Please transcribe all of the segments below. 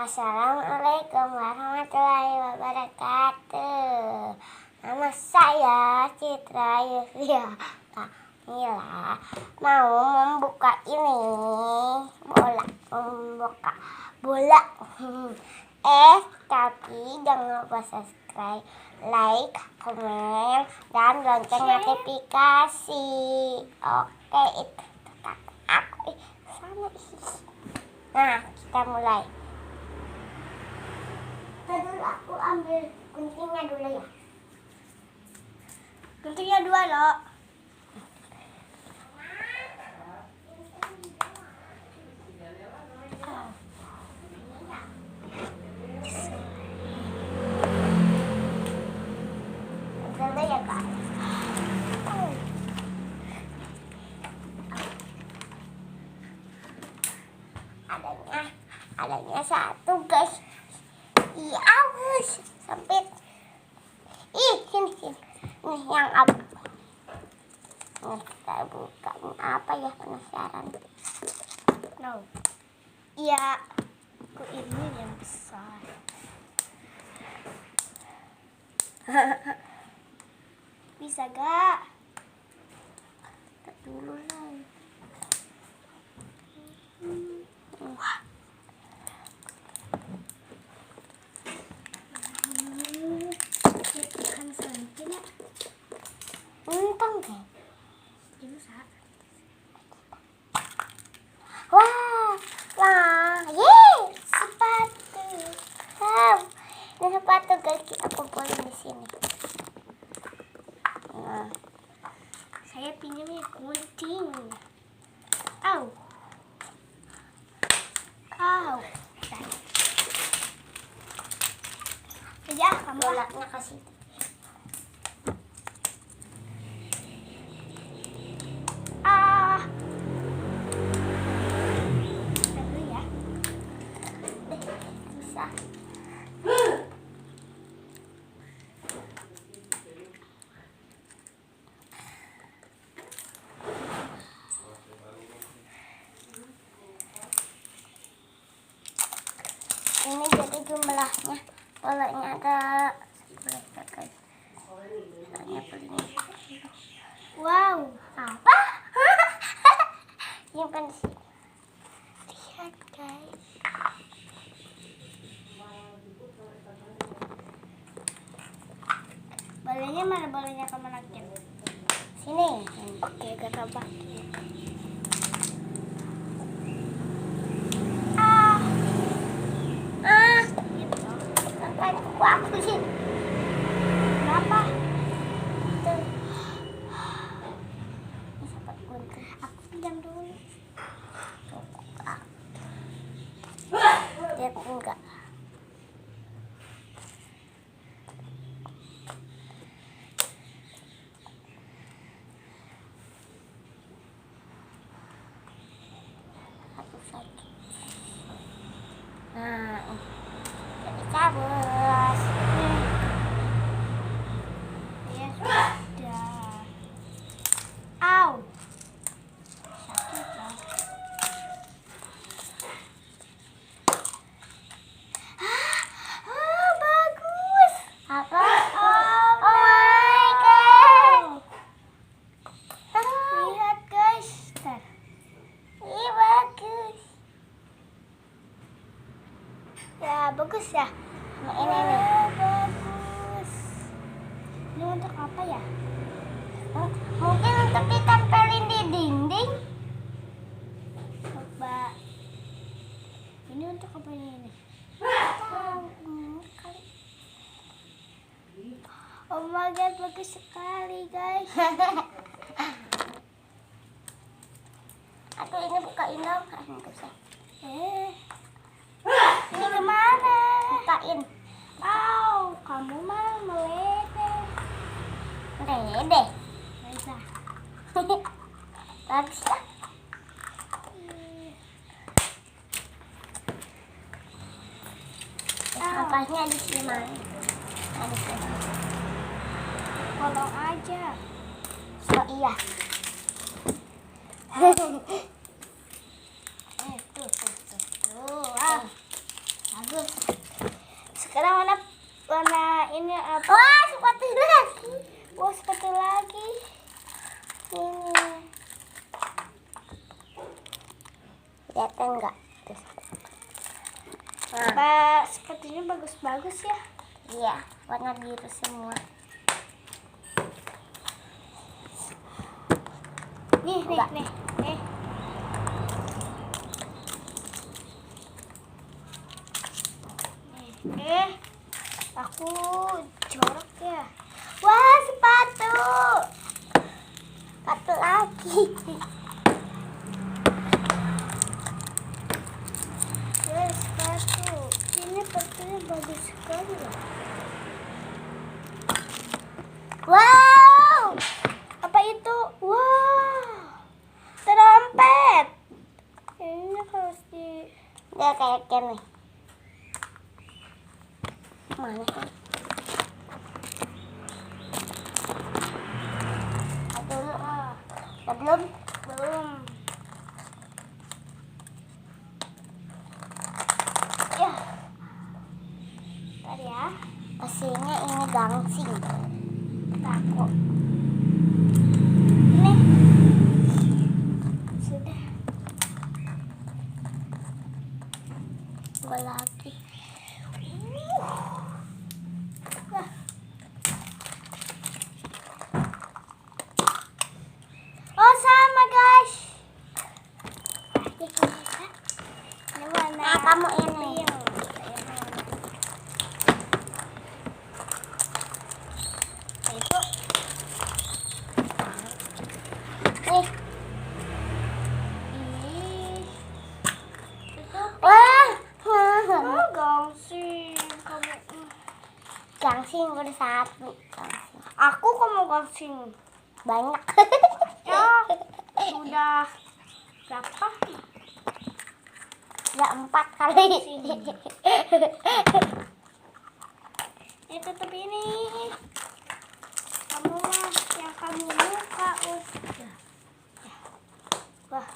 Assalamualaikum warahmatullahi wabarakatuh. Nama saya Citra Yusria Kamila. Mau membuka ini membuka bola. Tapi jangan lupa subscribe, like, komen, dan lonceng notifikasi. Oke, itu tetap aku sana. Nah, kita mulai. Dulu aku ambil guntingnya dulu ya. Guntingnya 2 loh. Dulu ya kak. Adanya 1 guys. Iya, aus sempit. Sini. Nih yang apa? Nih kita buka. Ini apa ya, penasaran? No. Iya. Ini yang besar. Bisa gak? Kita dulu lah. Wah. Untung deh. Wah, sepatu. Ini sepatu guys, kita kumpulin di sini. Nah, saya pinjamnya gunting. Au. Ya, kamu bolanya kasih. Ini jadi jumlahnya, bolanya ada 11 guys. Soalnya belinya. Wow, apa? Simpan di sini. Lihat guys. Bolanya mana? Bolanya kamu nakin? Sini. Oke, gak bagi. Aku sih. Kenapa? Ini sempat gunting. Aku pinjam dulu. Dia enggak. Aku sakit. Nah, jadi cabut. Ya sudah. Au. Sakit loh. Bagus. Apa? Oh my god. Lihat guys. Ih, bagus. Ya, bagus ya. Nah, ini nih. Bagus. Ini untuk apa ya? Mungkin untuk ditempelin di dinding. Coba. Ini untuk apa ini? Oh my god, bagus sekali guys. Aduh, ini bukain dong. Ini kemana? Bukain. Kamu mah meledeh. Meledeh? Bisa. Bagus ya? Sampahnya di sini. Di sini. Tolong aja. Oh iya. Tuh. Bagus. Sekarang warna ini apa? Wah, sepatu lagi. Wah, sepatu lagi. Ini. Kelihatan nggak? Nah. Sepatunya bagus-bagus ya. Iya, warna biru semua. Nih. Aku jorok ya. Wah, sepatu lagi. Wah, sepatu. Ini sepatunya bagus sekali loh. Wow, apa itu? Wow, trompet. Ini harus dia kayak gini. Mana kan? Belum. Ya. Ntar ya. Pastinya ini gangsing. Takut. Ini. Sudah. Gue lagi. Oh, sama guys. Ini warna. Nah, kamu ini. Itu. Nih. Itu. Wah. Oh, gangsing. Gangsing bersatu. Aku kamu gangsing. Banyak. Ya, sudah berapa? Ya 4 kali. Ini tutup ini. Kamu mah yang kamu buka. Ya. Wah.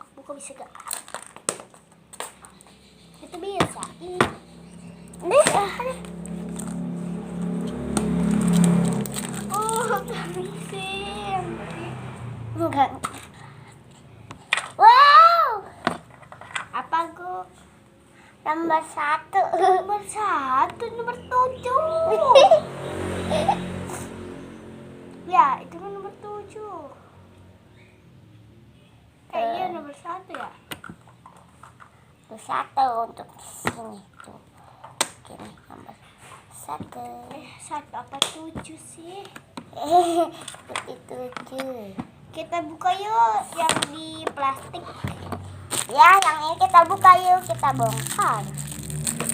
Aku buka bisa gak? Itu bisa. Nih. Enggak. Wow. Apa gua? Nomor 1. Nomor 7. Ya, itu kan nomor 7. Kayaknya nomor 1 ya. Nomor 1 untuk sini tuh. Oke, nomor 1. 1 apa 7 sih? Itu 7. Kita buka yuk yang di plastik. Ya, yang ini kita buka yuk, kita bongkar.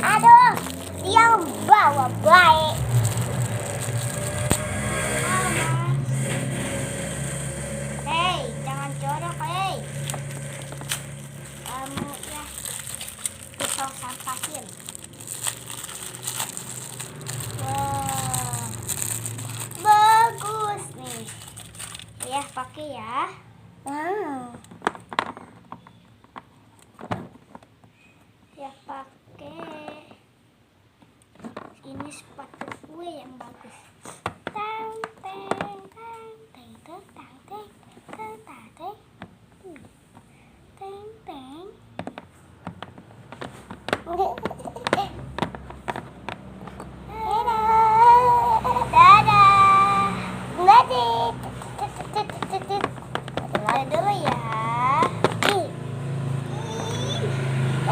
Aduh, yang bawa baik. Hei, jangan jorok, hei. Kamu ya, pisau sampahin. Wah, bagus nih. Ya, pakai ya. Ya, pakai. Ini sepatu gue yang bagus. Tang teng tang teng teng tang teng teng tang teng teng teng. Dadah. Dadah dulu ya.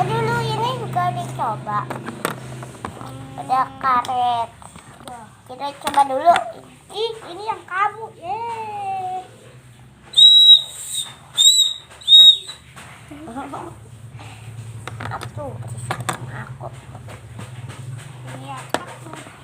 Dulu ini gak dicoba. Ada karet. Kita coba dulu. Ini yang kamu. Yeay. Aku. Ini yang aku.